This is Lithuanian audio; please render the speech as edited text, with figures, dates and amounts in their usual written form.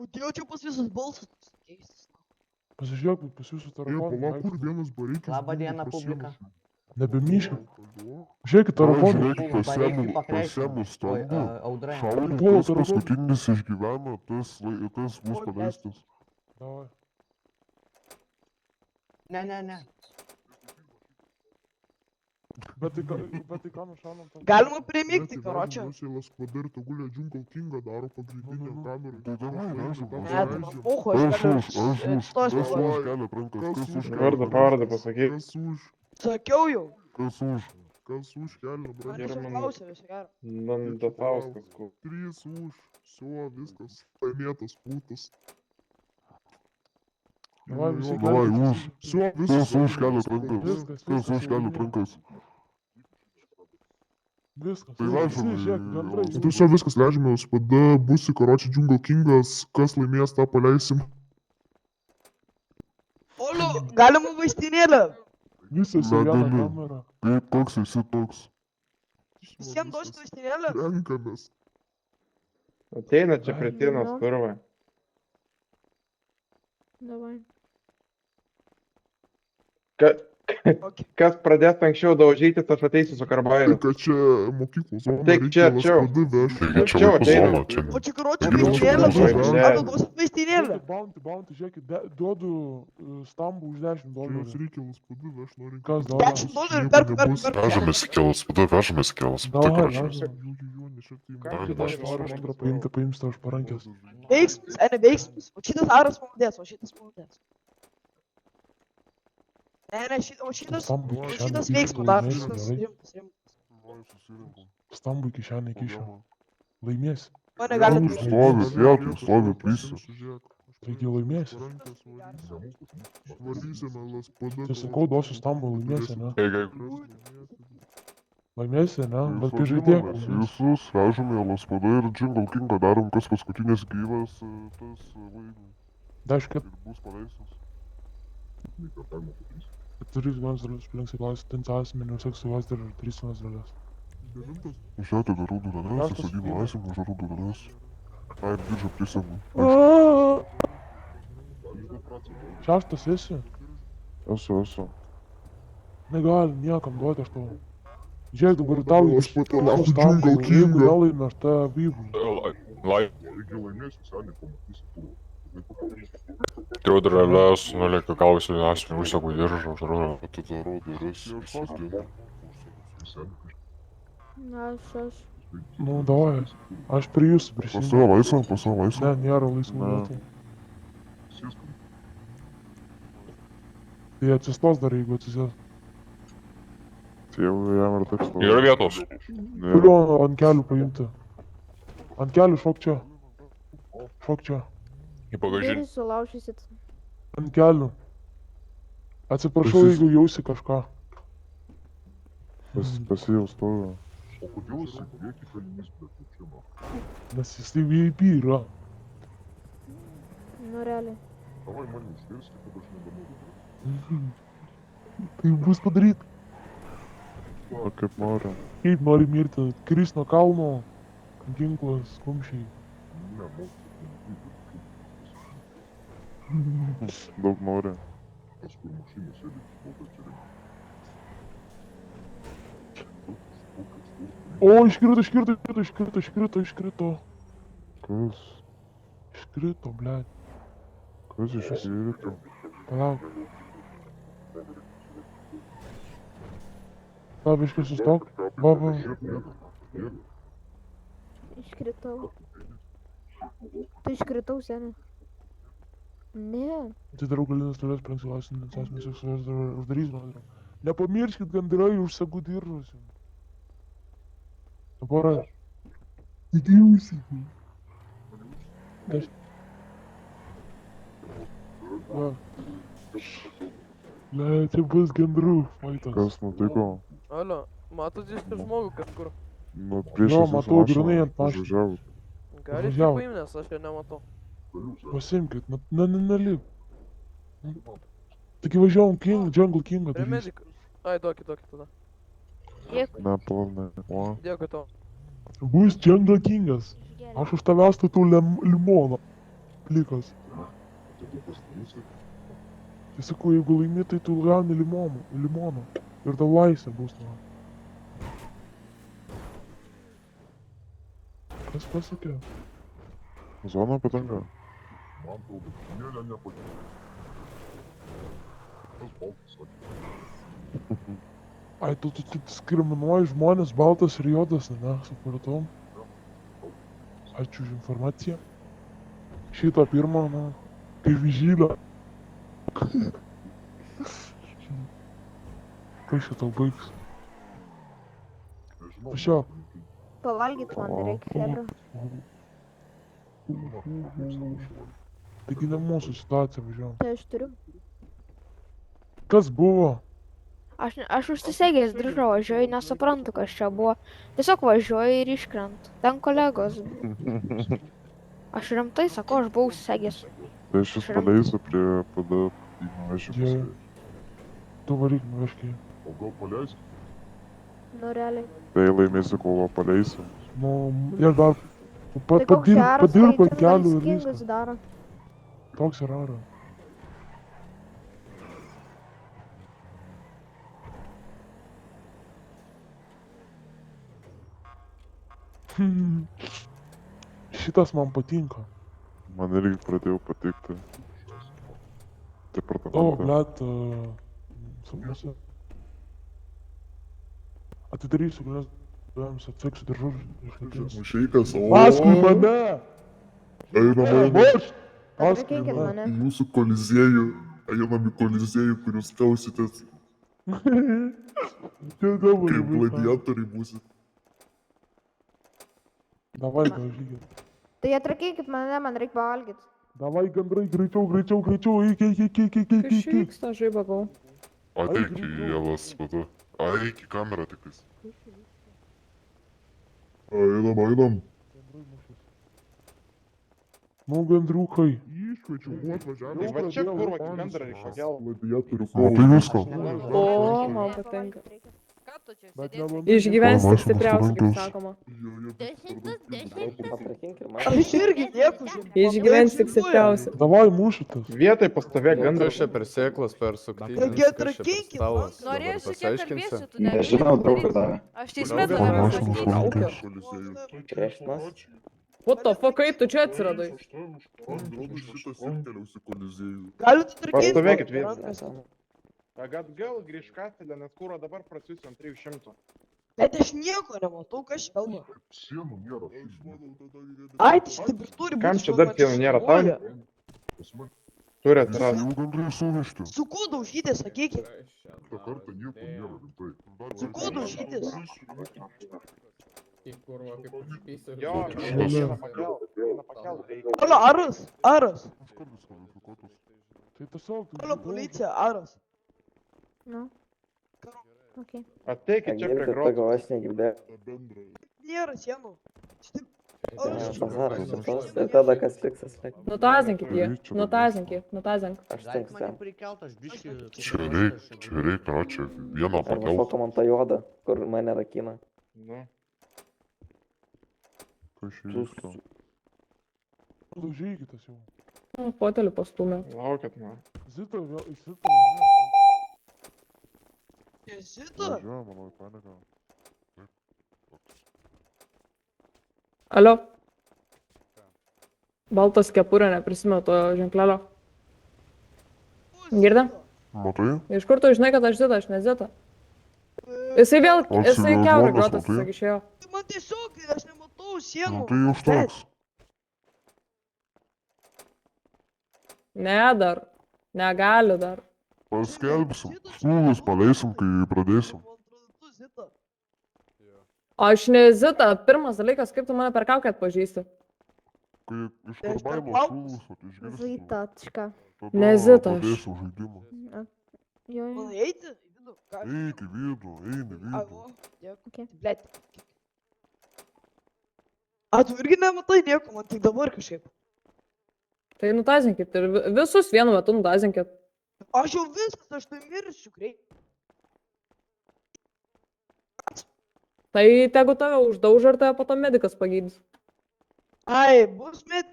Kodėl čia pas visus balsas keistas? Pasižiūrėk, pas jūsų tarakonai. Pala, kur vienas bareikis? Labą dieną, publika. Nebemyškit. Žiūrėkit, tarakonai. Žiūrėkit, pasiėmus stambą. Audra. Šaudai, Buvo kas tarakonai. paskutinis išgyvena, tas bus Oi, paleistas. Davai. Ne. Bet tai ką nušaunam tam? Galima primygti, karočią. Rusijos padarta gulė Džungl Kingą daro pagrindinę kamerą. Tai davai, Ne, tai leidžiam. man pucho, aš galiu... Kas Stos, už kelia rankas, kas už kelia Vardą, pavardę pasakyk. Kas už, Sakiau jau. kas už kelia Man rankas. tiesiog klausia, viso gero. Nandafauskas, kur. 3 už, все, viskas, laimėtas putas. Davai, visi Davai, kelkitės. už, все, viskas už kelia rankas. Viskas, Kas už kelia rankas. Viskas. Tai Visi, leidžiam. žiūrėk, bendrai. Tai все, viskas leidžiame, spada, busi, karoči, Džungl Kingas, kas laimės, tą paleisim. Olu, galima vaistinėlę. Visas į vieną Negali. kamerą. Kaip, koks esi toks? Visiems duosit vaistinėlę. Renkamės. Ateina čia prie tienos, kurva. Давай. Okay. Kas pradės anksčiau daužytis, aš ateisiu su Tai karbainu. kad čia mokyklos zona, Taip, čia, reikia čia. laspadį vežti. Čia ateina. O čia karočią Čia vaistinėlę čia duosit. čia. Arba duosit vaistinėlę. Bounty, žiūrėkit, duodu stambų už 10 Čia jums dolerių. reikia laspadį vežti, nori. Kas daro? 10 dolerių, perku. Vežamės iki LSPD, vežamės iki LSPD, Davai, короче. vežam. Paims tau už parankės. Veiksmas, ne veiksmas. O šitas aras maldės, o šitas maldės. Ne, o šitas veiksmas daro. Šitas rimtas. Stambų kišenį kišo. Laimėsi. Mane gali Stovi vietoj, stovi prisi. Taigi laimėsi. Varysime laspadą. Tai sakau, duosiu stambų, laimėsi, ne? Jeigu Laimėsi, ne? Bet kai žaidėk. Visus vežame į laspadą ir Džungl Kingą darom, kas paskutinis gyvas, tas laimi. Daškit, Ir bus paleistas. 4 vienas dalis aplinks įklausti 10 asmenių, seksualias dar 3 vienas dalis. Devintas. Žiūrėti, darau dureles, įsadybą laisvę, uždarau dureles. Ai, ir biržą prisėmų. Šeštas esi? Esu. Negali niekam duoti aš tau. Žiūrėk, dabar tau Aš patarnauju Džungl jeigu Kingą. nelaimė, aš tą vyvų. Jeigu laimėsi, seniai pamatysi tu. turiu dureles, nulėkiu gausiu asmenį, užsegu diržą, uždarau. Atidarau duris. Aš. Nu, davai. Aš prie jūsų Pas prisijungiu. save laisvą, pas save laisvą. Ne, nėra laisvų vietų. Tai atsistos dar, jeigu atsisės. Tai jau jam ir teks. Yra vietos. Turiu ant kelių paimti. Ant kelių šok čia. Šok čia. Į bagažinį. Durys sulaužysit. Ant kelių. Atsiprašau, jeigu jausi kažką. Pasijau stoviu. O kodėl jisai prieki kalinys prie kučiamo? Nes jis tai VIP yra. Nu, realiai. Davai mane išgirsti, kad aš nebenoriu. Tai bus padaryta. O kaip nori. Kaip nori mirti, kris nuo kalno, ginklas, kumščiai. Ne, mokytis. Daug nori. Aš kur mašinė sėdė, kokią čia reikia. O, iškrito. Kas? Iškrito, blėt. Kas iškrito? Palauk. Va, biškai sustok. Va. Iškritau. Tu iškritau, seniai. Ne. Atidarau galinės tolės prancūlasinės asmenys seksualias uždarys, man atrodo. Nepamirškit, gandrai, užsegu diržus. Dabar... Tikiuosi. Va. Ne, čia bus gandrų faitas. Kas nutiko? Alio, matot išti žmogų kažkur. Nu, prieš Jo, matau, grynai ant mašinos. Važiavo. Galite Važiavo. paimti, nes aš jo nematau. Pasimkit, nelik. Tik įvažiavom Džungl Kingą Prie darys. medikų. Ai, duokit tada. Dėkui. Ne, planai. O, Dėkui tau. Bus Džungl Kingas. Aš už tavęs statau limoną. Likas. Tai sakau, jeigu laimi, tai tu gauni limoną. Ir tau laisvė bus, na. Kas pasakė? Zona patinka. Ai, tu diskriminuoji žmonės baltas ir juodas, ne, supratau. Ačiū už informaciją. Šitą pirmą, na, kaip žydą. Kas šitą baigs? Važiuok. Pavalgyt man reikia, chebra. Taigi ne mūsų situacija, važiuojam. Tai aš turiu. Kas buvo? Aš užsisegęs diržą važiuoju, nesuprantu, kas čia buvo. Tiesiog važiuoju ir iškrentu. Ten kolegos. Aš rimtai sakau, aš buvau užsisegęs. Tai aš jūs paleisiu prie PD į mažį. Tu varyk nuvežk jį. O gal paleisiu? Nu, realiai. Tai laimėsiu, kol paleisiu. Nu, ir dar Tai koks geras, padirb ant tai kelių ir skingus viskas. daro. Toks ir ara. Šitas man patinka. Man irgi pradėjo patikti. O, Departamente. blet, sapnuose. Atidarysiu, galės, jums atseksiu diržus. Mušeikas, o. Paskui mane! Einam Marš! Paskui Atrakinkit mane. mane. į jūsų koliziejų. Einam į koliziejų, kuriuos kausitės Čia dabar kaip jau vaikai. gladiatoriai būsit. Davai, daužykit. Tai atrakinkit mane, man reikia pavalgyt. Davai, gandrai, greičiau, eik. Kas čia vyksta, žaibagau? Ateik į Jelas vadu. Eik į kamerą tiktais. Einam. Nu, gandriukai. Iškviečiau, Tai va čia kur, va, gandrą reikia gal. gladiatorių kovą. Tai viską. O, man patinka. Ką tu čia Bet sėdėsi? nemanau. Išgyvensi O, tik mašinos stipriausiai, kaip rankos. sakoma. Aš irgi dėkui, žinai. Išgyvensi tik stipriausiai. Davai, mušitės. Vietoj pastovė gandrą. Kas čia per sėklas, per suktynes, Taigi kas čia per atrakinkit, stalas, dabar Norėsiu, kiek pasiaiškinsi. kalbėsiu, tu nežinau. Aš teisme O, tave mašinos pasakysiu. rankos. What the fuck, kaip tu čia atsiradai? Šitas ir keliaus į koliziejų. Galit atrakinti. Pastovėkit vietoj. rankas. Pagat gal grįž kastelę, nes kūro dabar prasiusiu ant 300. Bet aš nieko nematau, kas čia kalba. Sienų nėra. Ai, tai šitai ir turi būti. Kam čia dar sienų nėra, tau? Turi atsirast. Jau gandrai suvežti. Su kuo daužyti, sakykit. Tą kartą nieko nėra rimtai. Su kuo daužytis? Jo, eina pakelt reikia. Alio, aras. Tai tiesiog. Alio, policija, aras. Nu. Okei. Ateikit čia prie grotų. Nėra sienų. Šitai. Tada kas liksas liks. Nutazinkit jį, nutazink. Aš stengsiu. Čia reik, na, čia vieną Arba pakelt. šoka man tą juodą, kur mane rakina. Nu. Kas čia vyksta? Daužykitės jau. Nu, Fotelį pastumė. Laukit, man. Zita vėl, įsita. Zita. Važiuoja, manau, į paniką. Alio. Baltas kepurė, neprisimenu to ženklelio. Girdi? Matai? Iš kur tu žinai, kad aš Zita, aš ne Zita? Jisai vėl, Aš jisai jau kiaurą žmogus, grotas, matai? tiesiog išėjo. Man tiesiog, aš nematau sienų. Nu tai užteks. Ne dar, negali dar. Paskelbsim. Smūgius paleisim, kai pradėsim. Man atrodo, tu Zita. Aš ne Zita, pirmas dalykas, kaip tu mane per kaukę atpažįsti. Kai iš Tai aš karbaimo per smūgius, vat išgirsim. Zaitačka. Tada Ne Zita, aš. pradėsiu žaidimą. Jo, jo. Man eiti? Į vidų? Ką? Eik į vidų, eini į vidų. Avo, dėkui. Okei. Blet. A, tu irgi nematai nieko, man tik dabar kažkaip. Tai nutazinkit ir visus vienu metu nutazinkit. Aš jau viskas, aš tai mirsiu greit. Tai tegu tave uždauža ir tave po to medikas pagydys. Ai, bus met.